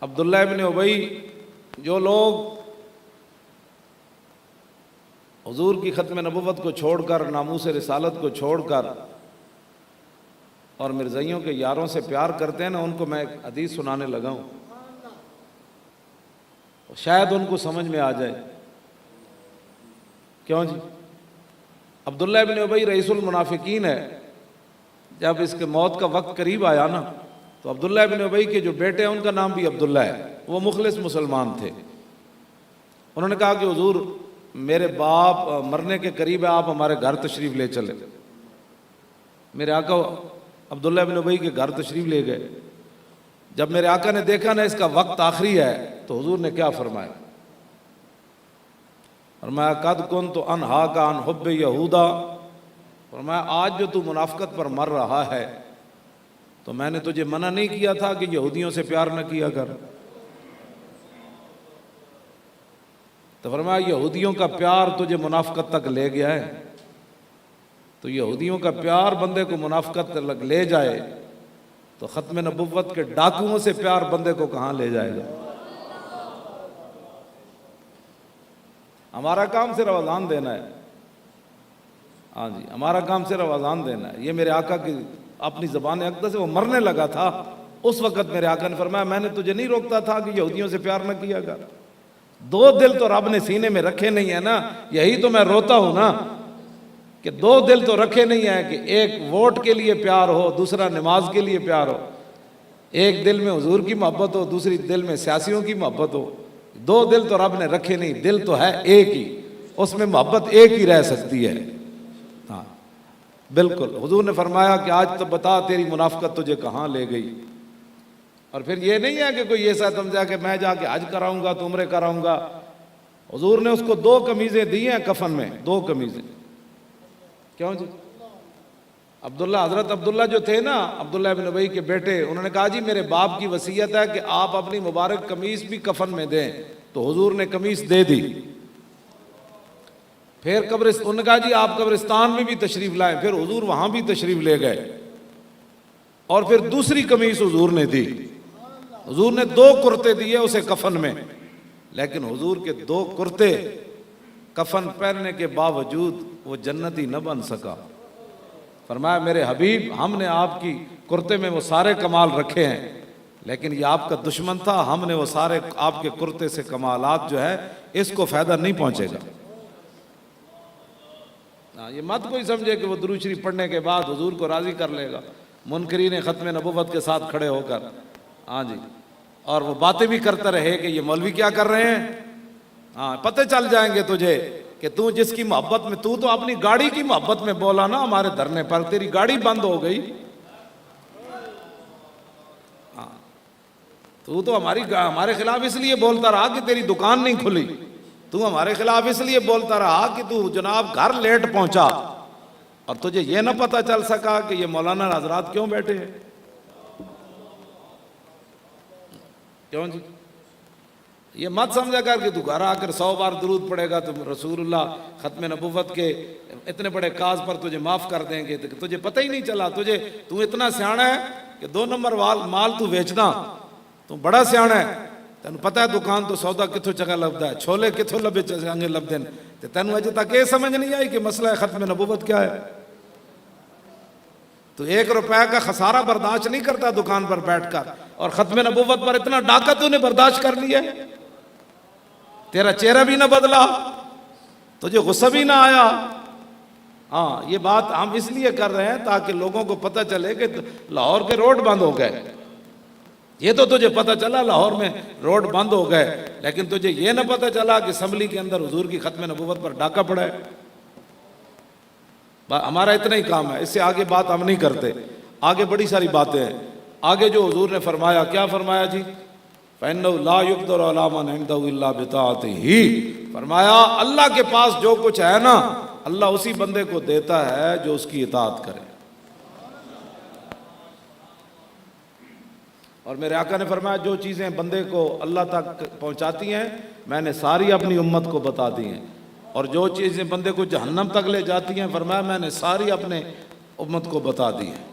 عبداللہ ابن ابی، جو لوگ حضور کی ختم نبوت کو چھوڑ کر، ناموس رسالت کو چھوڑ کر اور مرزائیوں کے یاروں سے پیار کرتے ہیں نا، ان کو میں ایک حدیث سنانے لگا ہوں، شاید ان کو سمجھ میں آ جائے۔ کیوں جی؟ عبداللہ ابن ابی رئیس المنافقین ہے۔ جب اس کے موت کا وقت قریب آیا نا، تو عبداللہ ابن ابی کے جو بیٹے ہیں ان کا نام بھی عبداللہ ہے، وہ مخلص مسلمان تھے۔ انہوں نے کہا کہ حضور میرے باپ مرنے کے قریب ہے، آپ ہمارے گھر تشریف لے چلے۔ میرے آقا عبداللہ ابن ابی کے گھر تشریف لے گئے۔ جب میرے آقا نے دیکھا نا اس کا وقت آخری ہے، تو حضور نے کیا فرمایا؟ فرمایا قد کنت انہاک عن حب یہودا، فرمایا آج جو تو منافقت پر مر رہا ہے، تو میں نے تجھے منع نہیں کیا تھا کہ یہودیوں سے پیار نہ کیا کر؟ تو فرمایا یہودیوں کا پیار تجھے منافقت تک لے گیا ہے، تو یہودیوں کا پیار بندے کو منافقت تک لے جائے تو ختم نبوت کے ڈاکوؤں سے پیار بندے کو کہاں لے جائے گا؟ ہمارا کام صرف اذان دینا ہے۔ ہاں جی، ہمارا کام صرف اذان دینا ہے۔ یہ میرے آقا کی اپنی زبان اقدس سے وہ مرنے لگا تھا، اس وقت میرے آقا نے فرمایا میں نے تجھے نہیں روکتا تھا کہ یہودیوں سے پیار نہ کیا کر؟ دو دل تو رب نے سینے میں رکھے نہیں ہیں نا، یہی تو میں روتا ہوں نا کہ دو دل تو رکھے نہیں ہیں، کہ ایک ووٹ کے لیے پیار ہو، دوسرا نماز کے لیے پیار ہو، ایک دل میں حضور کی محبت ہو، دوسری دل میں سیاسیوں کی محبت ہو۔ دو دل تو رب نے رکھے نہیں، دل تو ہے ایک ہی، اس میں محبت ایک ہی رہ سکتی ہے۔ ہاں بالکل، حضور نے فرمایا کہ آج تو بتا تیری منافقت تجھے کہاں لے گئی۔ اور پھر یہ نہیں ہے کہ کوئی ایسا سمجھا کہ میں جا کے حج کراؤں گا تو عمرے کراؤں گا۔ حضور نے اس کو 2 قمیضیں دی ہیں کفن میں، 2 قمیضیں۔ کیوں جی؟ حضرت عبداللہ جو تھے نا، عبداللہ ابن ابی کے بیٹے، انہوں نے کہا جی میرے باپ کی وصیت ہے کہ آپ اپنی مبارک قمیض بھی کفن میں دیں، تو حضور نے قمیض دے دی۔ پھر انہوں نے کہا جی آپ قبرستان میں بھی تشریف لائیں، پھر حضور وہاں بھی تشریف لے گئے، اور پھر دوسری قمیض حضور نے دی۔ حضور نے 2 کرتے دیے اسے کفن میں، لیکن حضور کے 2 کرتے کفن پہننے کے باوجود وہ جنتی نہ بن سکا۔ فرمایا میرے حبیب ہم نے آپ کی کرتے میں وہ سارے کمال رکھے ہیں، لیکن یہ آپ کا دشمن تھا، ہم نے وہ سارے آپ کے کرتے سے کمالات جو ہے اس کو فائدہ نہیں پہنچے گا۔ یہ مت کوئی سمجھے کہ وہ درود شریف پڑھنے کے بعد حضور کو راضی کر لے گا۔ منکرین ختم نبوت کے ساتھ کھڑے ہو کر ہاں جی، اور وہ باتیں بھی کرتا رہے کہ یہ مولوی کیا کر رہے ہیں۔ ہاں پتہ چل جائیں گے تجھے کہ تو جس کی محبت میں، تو اپنی گاڑی کی محبت میں بولا نا ہمارے دھرنے پر، تیری گاڑی بند ہو گئی۔ ہاں تو ہمارے خلاف اس لیے بولتا رہا کہ تیری دکان نہیں کھلی، تو ہمارے خلاف اس لیے بولتا رہا کہ تو جناب گھر لیٹ پہنچا، اور تجھے یہ نہ پتہ چل سکا کہ یہ مولانا حضرات کیوں بیٹھے ہیں۔ کیوں جی؟ یہ مت سمجھا کر کہ تو گھر آ کر 100 بار درود پڑے گا تو رسول اللہ ختم نبوت کے اتنے بڑے کاز پر تجھے معاف کر دیں گے، تجھے پتہ ہی نہیں چلا۔ تو اتنا سیانا ہے کہ 2 نمبر مال تو بیچنا، تو بڑا سیانا ہے، تینوں پتہ ہے دکان تو سودا کتھوں چنگا لبدا ہے، چھولے کتھوں لبے چنگے لبدے ہیں، تے تینوں اجے تک یہ سمجھ نہیں آئی کہ مسئلہ ختم نبوت کیا ہے۔ تو 1 روپے کا خسارہ برداشت نہیں کرتا دکان پر بیٹھ کر، اور ختم نبوت پر اتنا ڈاکہ تو نے برداشت کر لیا، تیرا چہرہ بھی نہ بدلا، تجھے غصہ بھی نہ آیا۔ ہاں یہ بات ہم اس لیے کر رہے ہیں تاکہ لوگوں کو پتہ چلے کہ لاہور کے روڈ بند ہو گئے۔ یہ تو تجھے پتہ چلا لاہور میں روڈ بند ہو گئے، لیکن تجھے یہ نہ پتہ چلا کہ اسمبلی کے اندر حضور کی ختم نبوت پر ڈاکہ پڑا ہے۔ ہمارا اتنا ہی کام ہے، اس سے آگے بات ہم نہیں کرتے، آگے بڑی ساری باتیں ہیں۔ آگے جو حضور نے فرمایا، کیا فرمایا جی؟ فَإِنَّهُ لَا يُقْدَرُ عَلَىٰ مَنْ عِنْدَهُ إِلَّا بِطَاعَتِهِ، فرمایا اللہ کے پاس جو کچھ ہے نا، اللہ اسی بندے کو دیتا ہے جو اس کی اطاعت کرے۔ اور میرے آقا نے فرمایا جو چیزیں بندے کو اللہ تک پہنچاتی ہیں میں نے ساری اپنی امت کو بتا دی ہیں، اور جو چیزیں بندے کو جہنم تک لے جاتی ہیں فرمایا میں نے ساری اپنے امت کو بتا دی ہیں۔